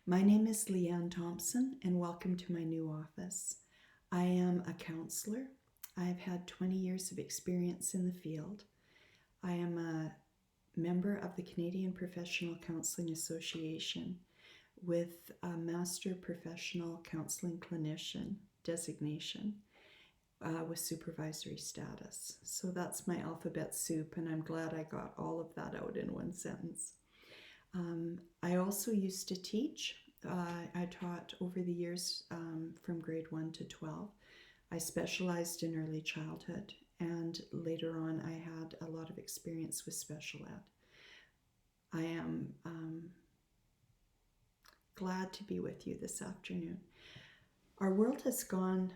My name is Leanne Thompson, and welcome to my new office. I am a counselor. I've had 20 years of experience in the field. I am a member of the Canadian Professional Counseling Association with a Master Professional Counseling Clinician designation with supervisory status. So that's my alphabet soup, and I'm glad I got all of that out in one sentence. I also used to teach. I taught over the years from grade 1 to 12. I specialized in early childhood, and later on I had a lot of experience with special ed. I am glad to be with you this afternoon. Our world has gone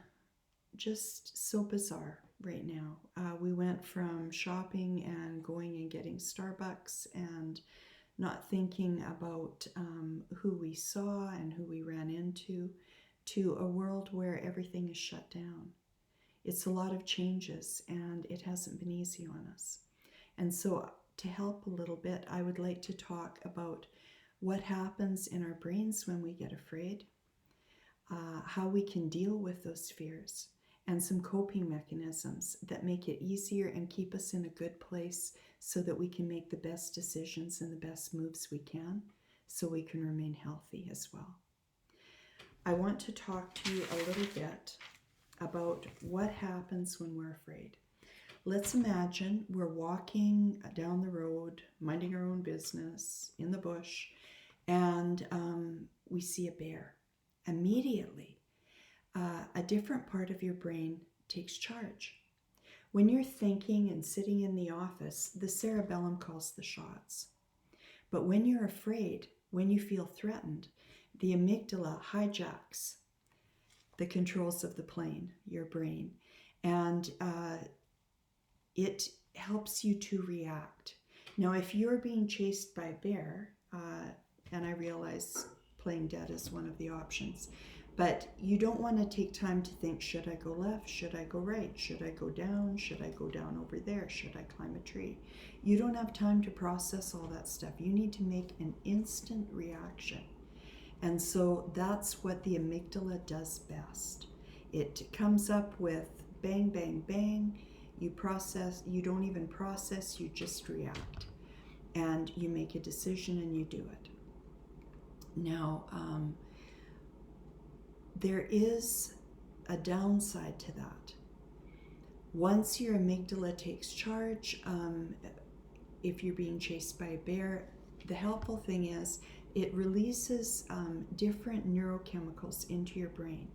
just so bizarre right now. We went from shopping and going and getting Starbucks and not thinking about who we saw and who we ran into, to a world where everything is shut down. It's a lot of changes, and it hasn't been easy on us. And so to help a little bit, I would like to talk about what happens in our brains when we get afraid, how we can deal with those fears, and some coping mechanisms that make it easier and keep us in a good place so that we can make the best decisions and the best moves we can so we can remain healthy as well. I want to talk to you a little bit about what happens when we're afraid. Let's imagine we're walking down the road, minding our own business in the bush, and we see a bear. Immediately, a different part of your brain takes charge. When you're thinking and sitting in the office, the cerebellum calls the shots. But when you're afraid, when you feel threatened, the amygdala hijacks the controls of the plane, your brain, and it helps you to react. Now, if you're being chased by a bear, and I realize playing dead is one of the options, but you don't want to take time to think, should I go left? Should I go right? Should I go down? Should I go down over there? Should I climb a tree? You don't have time to process all that stuff. You need to make an instant reaction. And so that's what the amygdala does best. It comes up with bang, bang, bang. You process, you don't even process, you just react. And you make a decision and you do it. Now, there is a downside to that. Once your amygdala takes charge, if you're being chased by a bear, the helpful thing is it releases different neurochemicals into your brain.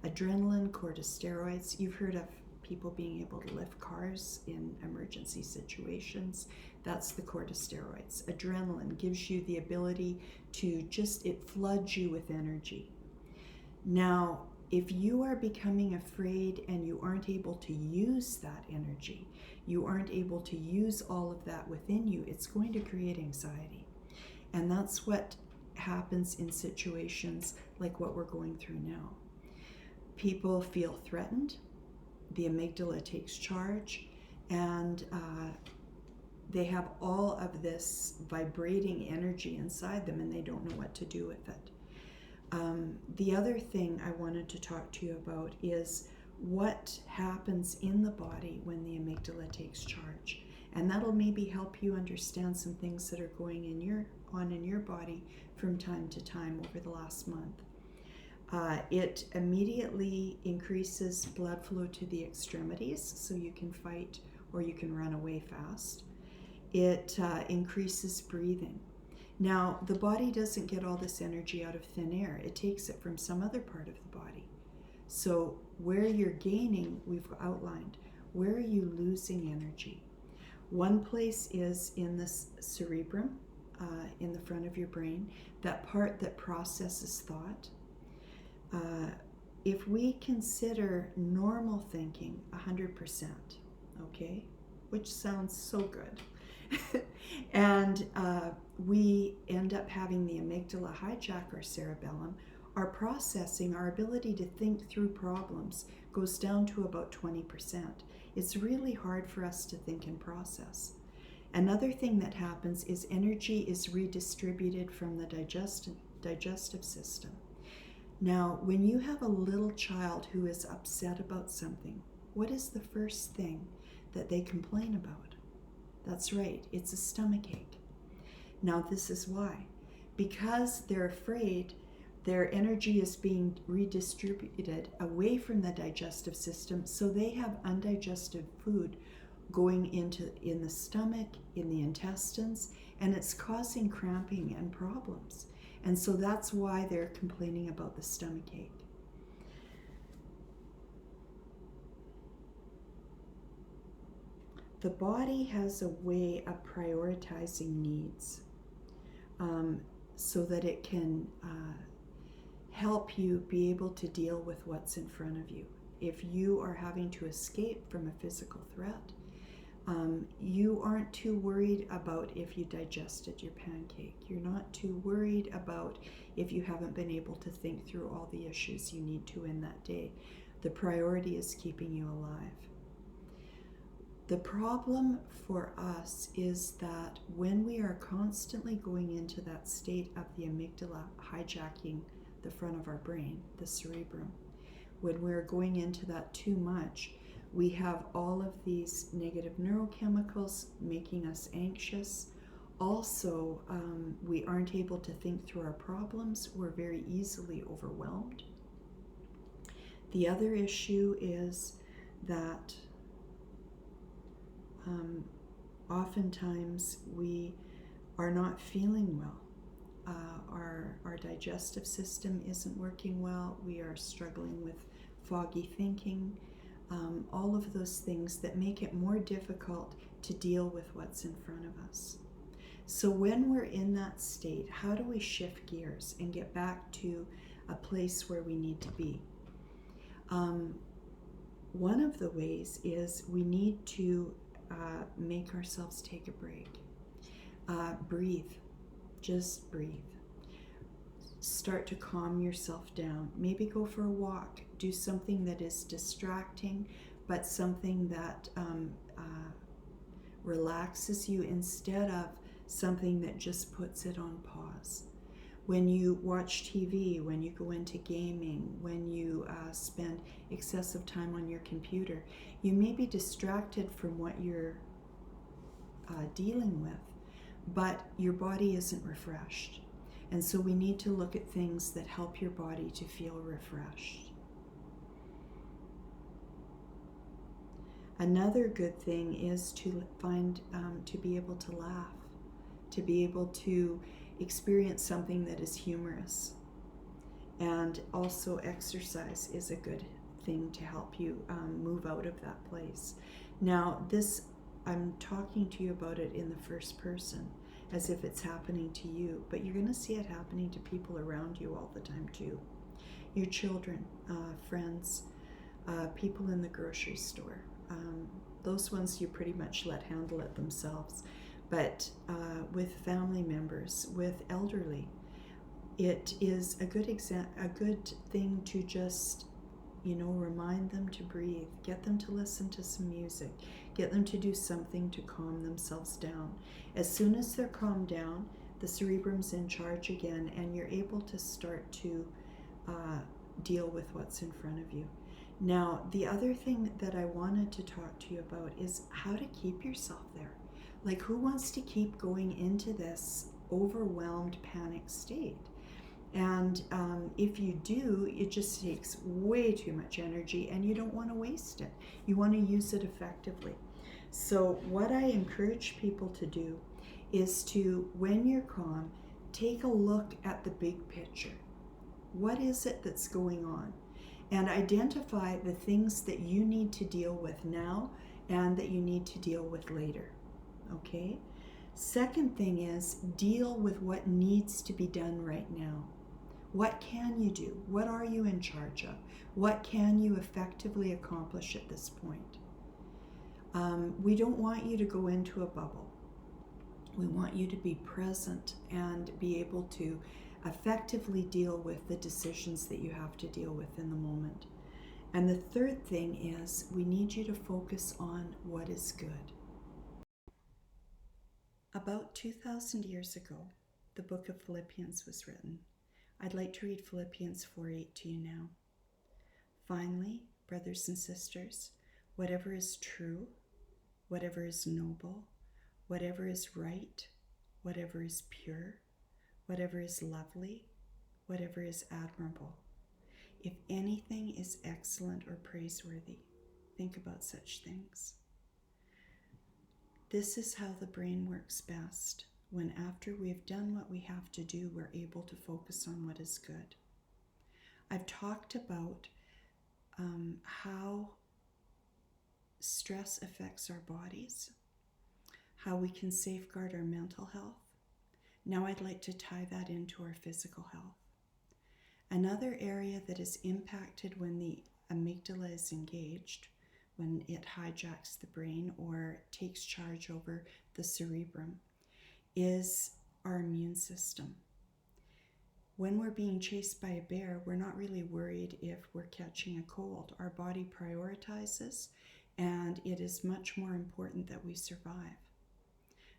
Adrenaline, corticosteroids. You've heard of people being able to lift cars in emergency situations. That's the corticosteroids. Adrenaline gives you the ability to it floods you with energy. Now, if you are becoming afraid and you aren't able to use that energy, you aren't able to use all of that within you, it's going to create anxiety. And that's what happens in situations like what we're going through now. People feel threatened, the amygdala takes charge, and they have all of this vibrating energy inside them and they don't know what to do with it. The other thing I wanted to talk to you about is what happens in the body when the amygdala takes charge. And that'll maybe help you understand some things that are going on in your body from time to time over the last month. It immediately increases blood flow to the extremities so you can fight or you can run away fast. It increases breathing. Now, the body doesn't get all this energy out of thin air. It takes it from some other part of the body. So where you're gaining, we've outlined. Where are you losing energy? One place is in the cerebrum, in the front of your brain, that part that processes thought. If we consider normal thinking 100%, okay, which sounds so good, and we end up having the amygdala hijack our cerebellum, our processing, our ability to think through problems goes down to about 20%. It's really hard for us to think and process. Another thing that happens is energy is redistributed from the digestive system. Now, when you have a little child who is upset about something, what is the first thing that they complain about? That's right, it's a stomachache. Now, this is why. Because they're afraid their energy is being redistributed away from the digestive system, so they have undigested food going in the stomach, in the intestines, and it's causing cramping and problems. And so that's why they're complaining about the stomachache. The body has a way of prioritizing needs so that it can help you be able to deal with what's in front of you. If you are having to escape from a physical threat, you aren't too worried about if you digested your pancake. You're not too worried about if you haven't been able to think through all the issues you need to in that day. The priority is keeping you alive. The problem for us is that when we are constantly going into that state of the amygdala hijacking the front of our brain, the cerebrum, when we're going into that too much, we have all of these negative neurochemicals making us anxious. Also, we aren't able to think through our problems. We're very easily overwhelmed. The other issue is that oftentimes we are not feeling well. Our digestive system isn't working well. We are struggling with foggy thinking. All of those things that make it more difficult to deal with what's in front of us. So when we're in that state, how do we shift gears and get back to a place where we need to be? One of the ways is we need to make ourselves take a break. Breathe. Just breathe. Start to calm yourself down. Maybe go for a walk. Do something that is distracting, but something that relaxes you instead of something that just puts it on pause. When you watch TV, when you go into gaming, when you spend excessive time on your computer, you may be distracted from what you're dealing with, but your body isn't refreshed. And so we need to look at things that help your body to feel refreshed. Another good thing is to find, to be able to laugh, to be able to experience something that is humorous. And also exercise is a good thing to help you move out of that place. Now, this, I'm talking to you about it in the first person, as if it's happening to you, but you're going to see it happening to people around you all the time too. Your children, friends, people in the grocery store. Those ones you pretty much let handle it themselves. But with family members, with elderly, it is a good thing to just, remind them to breathe, get them to listen to some music, get them to do something to calm themselves down. As soon as they're calmed down, the cerebrum's in charge again, and you're able to start to deal with what's in front of you. Now, the other thing that I wanted to talk to you about is how to keep yourself there. Like, who wants to keep going into this overwhelmed, panic state? And if you do, it just takes way too much energy, and you don't want to waste it. You want to use it effectively. So what I encourage people to do is to, when you're calm, take a look at the big picture. What is it that's going on? And identify the things that you need to deal with now and that you need to deal with later. Okay? Second thing is, deal with what needs to be done right now. What can you do? What are you in charge of? What can you effectively accomplish at this point? We don't want you to go into a bubble. We want you to be present and be able to effectively deal with the decisions that you have to deal with in the moment. And the third thing is, we need you to focus on what is good. About 2,000 years ago, the book of Philippians was written. I'd like to read Philippians 4:8 to you now. Finally, brothers and sisters, whatever is true, whatever is noble, whatever is right, whatever is pure, whatever is lovely, whatever is admirable, if anything is excellent or praiseworthy, think about such things. This is how the brain works best, when after we've done what we have to do, we're able to focus on what is good. I've talked about how stress affects our bodies, how we can safeguard our mental health. Now I'd like to tie that into our physical health. Another area that is impacted when the amygdala is engaged, when it hijacks the brain or takes charge over the cerebrum, is our immune system. When we're being chased by a bear, we're not really worried if we're catching a cold. Our body prioritizes, and it is much more important that we survive.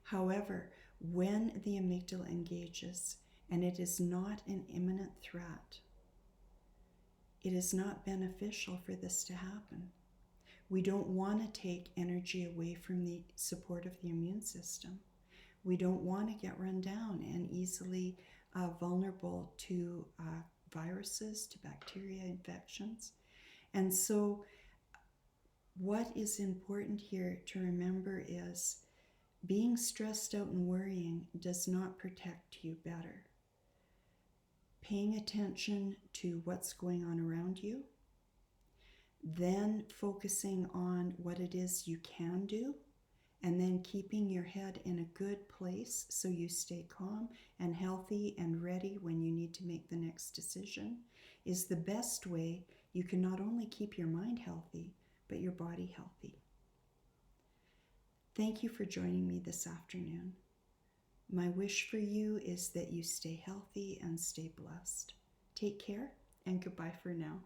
However, when the amygdala engages and it is not an imminent threat, it is not beneficial for this to happen. We don't want to take energy away from the support of the immune system. We don't want to get run down and easily vulnerable to viruses, to bacteria infections. And so what is important here to remember is being stressed out and worrying does not protect you better. Paying attention to what's going on around you, then focusing on what it is you can do, and then keeping your head in a good place so you stay calm and healthy and ready when you need to make the next decision, is the best way you can not only keep your mind healthy, but your body healthy. Thank you for joining me this afternoon. My wish for you is that you stay healthy and stay blessed. Take care, and goodbye for now.